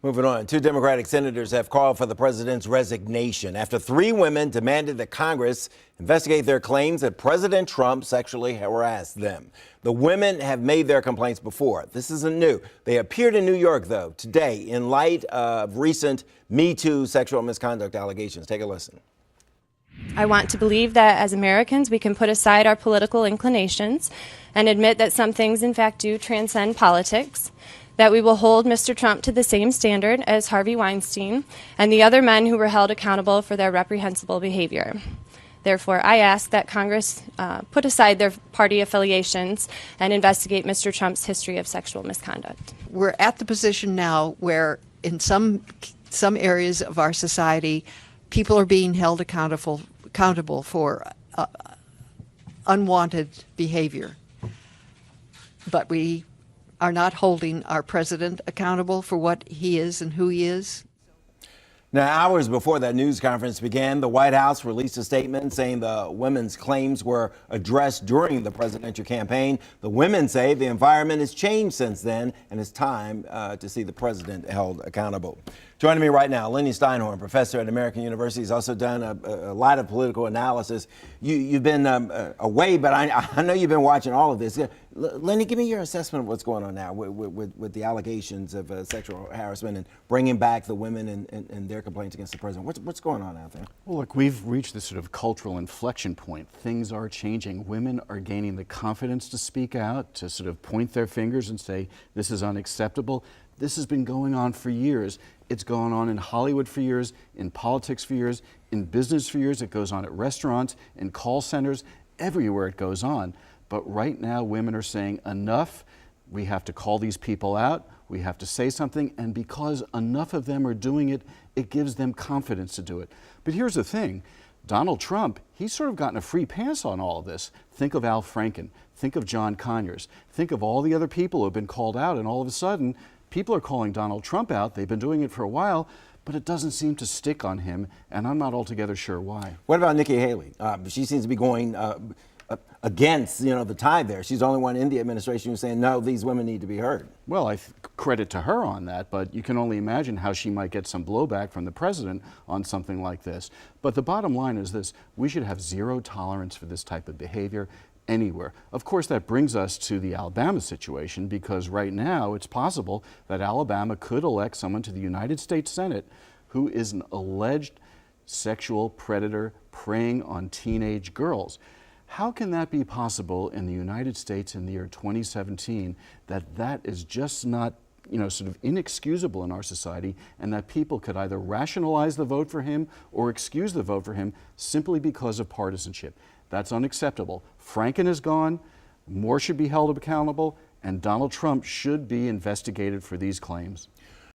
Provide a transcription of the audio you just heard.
Moving on, two Democratic senators have called for the president's resignation after three women demanded that Congress investigate their claims that President Trump sexually harassed them. The women have made their complaints before. This isn't new. They appeared in New York, though, today in light of recent Me Too sexual misconduct allegations. Take a listen. I want to believe that as Americans, we can put aside our political inclinations and admit that some things, in fact, do transcend politics, that we will hold Mr. Trump to the same standard as Harvey Weinstein and the other men who were held accountable for their reprehensible behavior. Therefore, I ask that Congress put aside their party affiliations and investigate Mr. Trump's history of sexual misconduct. We're at the position now where in some areas of our society, people are being held accountable for unwanted behavior. But we are not holding our president accountable for what he is and who he is. Now, hours before that news conference began, the White House released a statement saying the women's claims were addressed during the presidential campaign. The women say the environment has changed since then, and it's time to see the president held accountable. Joining me right now, Lenny Steinhorn, professor at American University. He's also done a lot of political analysis. You've been away, but I know you've been watching all of this. Lenny, give me your assessment of what's going on now with the allegations of sexual harassment and bringing back the women and their complaints against the president. What's going on out there? Well, look, we've reached this sort of cultural inflection point. Things are changing. Women are gaining the confidence to speak out, to sort of point their fingers and say, this is unacceptable. This has been going on for years. It's gone on in Hollywood for years, in politics for years, in business for years. It goes on at restaurants, in call centers, everywhere it goes on. But right now, women are saying enough. We have to call these people out. We have to say something. And because enough of them are doing it, it gives them confidence to do it. But here's the thing. Donald Trump, he's sort of gotten a free pass on all of this. Think of Al Franken. Think of John Conyers. Think of all the other people who have been called out, and all of a sudden, people are calling Donald Trump out. They've been doing it for a while, but it doesn't seem to stick on him, and I'm not altogether sure why. What about Nikki Haley? She seems to be going against, the tide there. She's the only one in the administration who's saying, no, these women need to be heard. Well, credit to her on that, but you can only imagine how she might get some blowback from the president on something like this. But the bottom line is this: we should have zero tolerance for this type of behavior anywhere. Of course, that brings us to the Alabama situation, because right now it's possible that Alabama could elect someone to the United States Senate who is an alleged sexual predator preying on teenage girls. How can that be possible in the United States in the year 2017, that is just not sort of inexcusable in our society, and that people could either rationalize the vote for him or excuse the vote for him simply because of partisanship? That's unacceptable. Franken is gone, Moore should be held accountable, and Donald Trump should be investigated for these claims.